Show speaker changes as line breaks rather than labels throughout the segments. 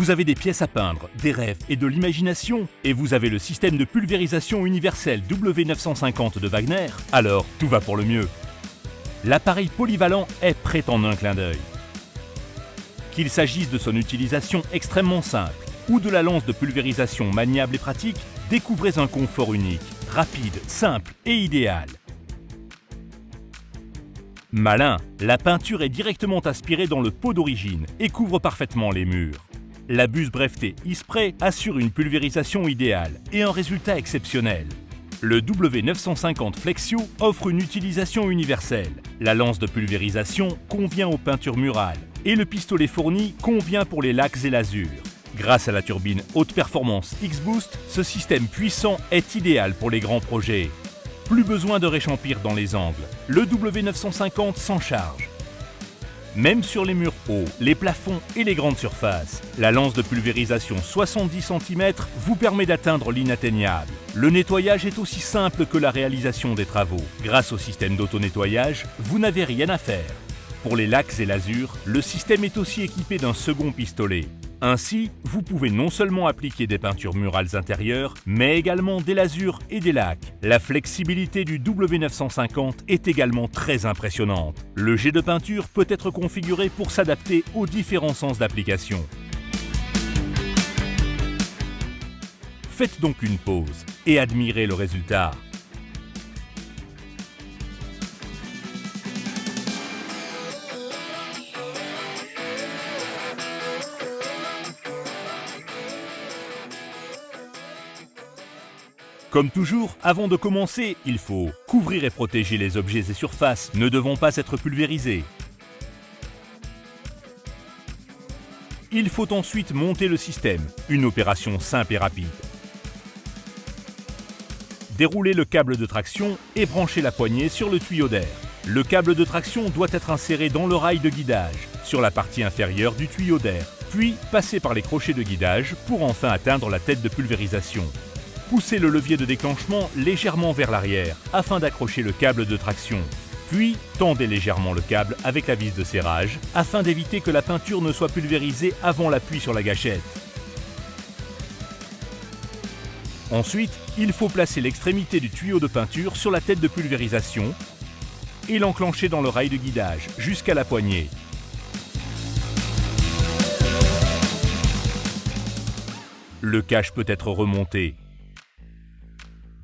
Vous avez des pièces à peindre, des rêves et de l'imagination, et vous avez le système de pulvérisation universel W950 de Wagner, alors tout va pour le mieux. L'appareil polyvalent est prêt en un clin d'œil. Qu'il s'agisse de son utilisation extrêmement simple ou de la lance de pulvérisation maniable et pratique, découvrez un confort unique, rapide, simple et idéal. Malin, la peinture est directement aspirée dans le pot d'origine et couvre parfaitement les murs. La buse brevetée e-spray assure une pulvérisation idéale et un résultat exceptionnel. Le W950 Flexio offre une utilisation universelle. La lance de pulvérisation convient aux peintures murales et le pistolet fourni convient pour les lacs et l'azur. Grâce à la turbine haute performance X-Boost, ce système puissant est idéal pour les grands projets. Plus besoin de réchampir dans les angles, le W950 s'en charge. Même sur les murs hauts, les plafonds et les grandes surfaces, la lance de pulvérisation 70 cm vous permet d'atteindre l'inatteignable. Le nettoyage est aussi simple que la réalisation des travaux. Grâce au système d'auto-nettoyage, vous n'avez rien à faire. Pour les lacs et l'azur, le système est aussi équipé d'un second pistolet. Ainsi, vous pouvez non seulement appliquer des peintures murales intérieures, mais également des lasures et des lacs. La flexibilité du W950 est également très impressionnante. Le jet de peinture peut être configuré pour s'adapter aux différents sens d'application. Faites donc une pause et admirez le résultat. Comme toujours, avant de commencer, il faut couvrir et protéger les objets et surfaces ne devant pas être pulvérisés. Il faut ensuite monter le système, une opération simple et rapide. Dérouler le câble de traction et brancher la poignée sur le tuyau d'air. Le câble de traction doit être inséré dans le rail de guidage, sur la partie inférieure du tuyau d'air, puis passer par les crochets de guidage pour enfin atteindre la tête de pulvérisation. Poussez le levier de déclenchement légèrement vers l'arrière afin d'accrocher le câble de traction. Puis, tendez légèrement le câble avec la vis de serrage afin d'éviter que la peinture ne soit pulvérisée avant l'appui sur la gâchette. Ensuite, il faut placer l'extrémité du tuyau de peinture sur la tête de pulvérisation et l'enclencher dans le rail de guidage jusqu'à la poignée. Le cache peut être remonté.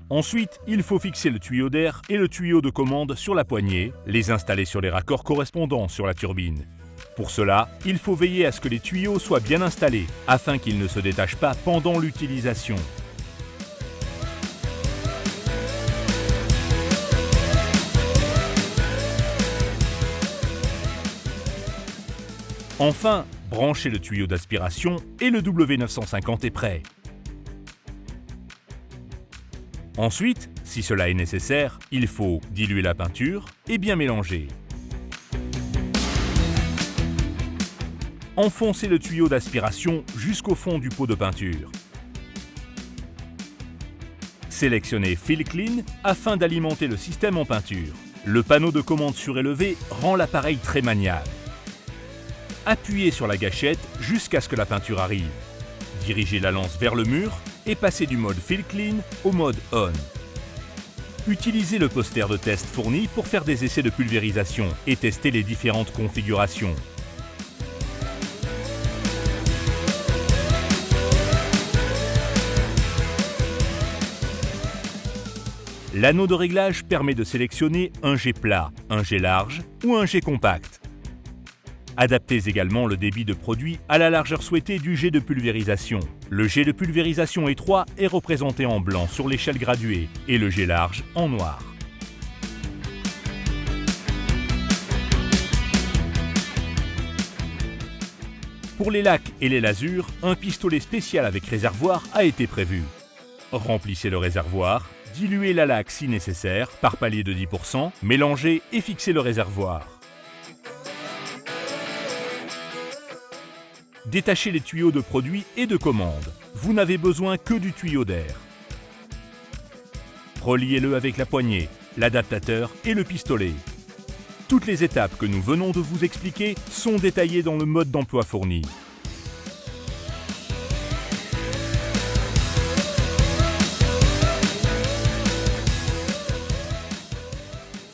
Ensuite, il faut fixer le tuyau d'air et le tuyau de commande sur la poignée, les installer sur les raccords correspondants sur la turbine. Pour cela, il faut veiller à ce que les tuyaux soient bien installés, afin qu'ils ne se détachent pas pendant l'utilisation. Enfin, branchez le tuyau d'aspiration et le W950 est prêt. Ensuite, si cela est nécessaire, il faut diluer la peinture et bien mélanger. Enfoncez le tuyau d'aspiration jusqu'au fond du pot de peinture. Sélectionnez Fill Clean afin d'alimenter le système en peinture. Le panneau de commande surélevé rend l'appareil très maniable. Appuyez sur la gâchette jusqu'à ce que la peinture arrive. Dirigez la lance vers le mur et passez du mode Fill Clean au mode On. Utilisez le poster de test fourni pour faire des essais de pulvérisation et tester les différentes configurations. L'anneau de réglage permet de sélectionner un jet plat, un jet large ou un jet compact. Adaptez également le débit de produit à la largeur souhaitée du jet de pulvérisation. Le jet de pulvérisation étroit est représenté en blanc sur l'échelle graduée et le jet large en noir. Pour les lacs et les lasures, un pistolet spécial avec réservoir a été prévu. Remplissez le réservoir, diluez la laque si nécessaire par palier de 10%, mélangez et fixez le réservoir. Détachez les tuyaux de produit et de commande. Vous n'avez besoin que du tuyau d'air. Reliez-le avec la poignée, l'adaptateur et le pistolet. Toutes les étapes que nous venons de vous expliquer sont détaillées dans le mode d'emploi fourni.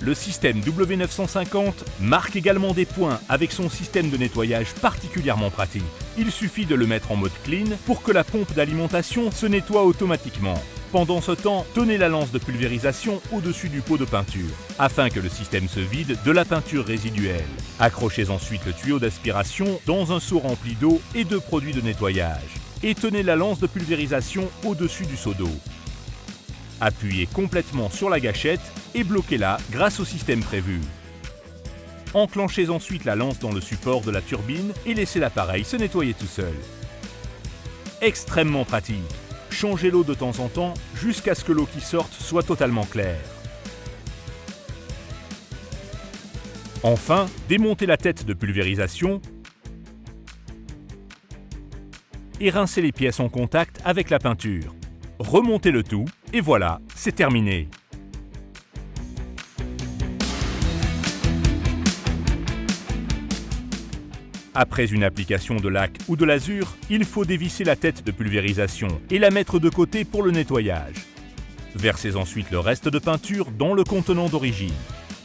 Le système W950 marque également des points avec son système de nettoyage particulièrement pratique. Il suffit de le mettre en mode clean pour que la pompe d'alimentation se nettoie automatiquement. Pendant ce temps, tenez la lance de pulvérisation au-dessus du pot de peinture, afin que le système se vide de la peinture résiduelle. Accrochez ensuite le tuyau d'aspiration dans un seau rempli d'eau et de produits de nettoyage. Et tenez la lance de pulvérisation au-dessus du seau d'eau. Appuyez complètement sur la gâchette et bloquez-la grâce au système prévu. Enclenchez ensuite la lance dans le support de la turbine et laissez l'appareil se nettoyer tout seul. Extrêmement pratique. Changez l'eau de temps en temps jusqu'à ce que l'eau qui sorte soit totalement claire. Enfin, démontez la tête de pulvérisation et rincez les pièces en contact avec la peinture. Remontez le tout et voilà, c'est terminé. Après une application de lac ou de l'azur, il faut dévisser la tête de pulvérisation et la mettre de côté pour le nettoyage. Versez ensuite le reste de peinture dans le contenant d'origine.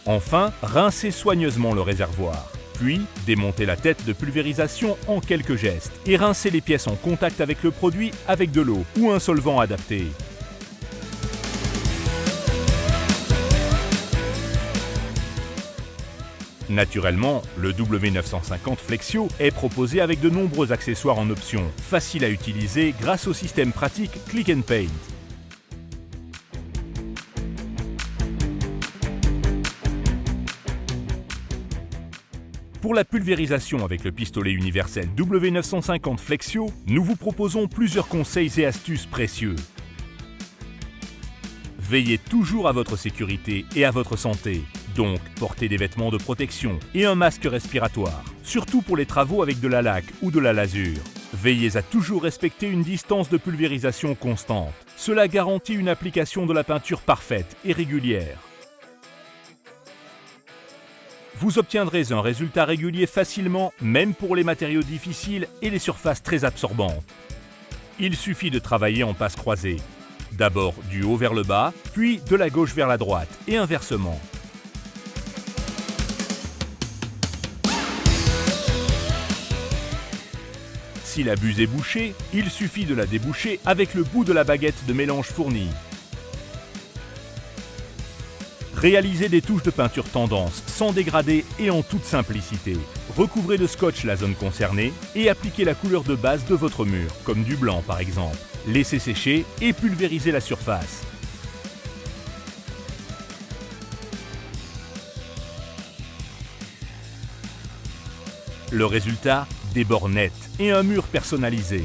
Enfin, rincez soigneusement le réservoir. Puis, démontez la tête de pulvérisation en quelques gestes et rincez les pièces en contact avec le produit avec de l'eau ou un solvant adapté. Naturellement, le W950 Flexio est proposé avec de nombreux accessoires en option, facile à utiliser grâce au système pratique Click and Paint. Pour la pulvérisation avec le pistolet universel W950 Flexio, nous vous proposons plusieurs conseils et astuces précieux. Veillez toujours à votre sécurité et à votre santé. Donc, portez des vêtements de protection et un masque respiratoire, surtout pour les travaux avec de la laque ou de la lasure. Veillez à toujours respecter une distance de pulvérisation constante. Cela garantit une application de la peinture parfaite et régulière. Vous obtiendrez un résultat régulier facilement, même pour les matériaux difficiles et les surfaces très absorbantes. Il suffit de travailler en passe croisée. D'abord du haut vers le bas, puis de la gauche vers la droite et inversement. Si la buse est bouchée, il suffit de la déboucher avec le bout de la baguette de mélange fournie. Réalisez des touches de peinture tendance, sans dégrader et en toute simplicité. Recouvrez de scotch la zone concernée et appliquez la couleur de base de votre mur, comme du blanc par exemple. Laissez sécher et pulvérisez la surface. Le résultat, des bords nets et un mur personnalisé.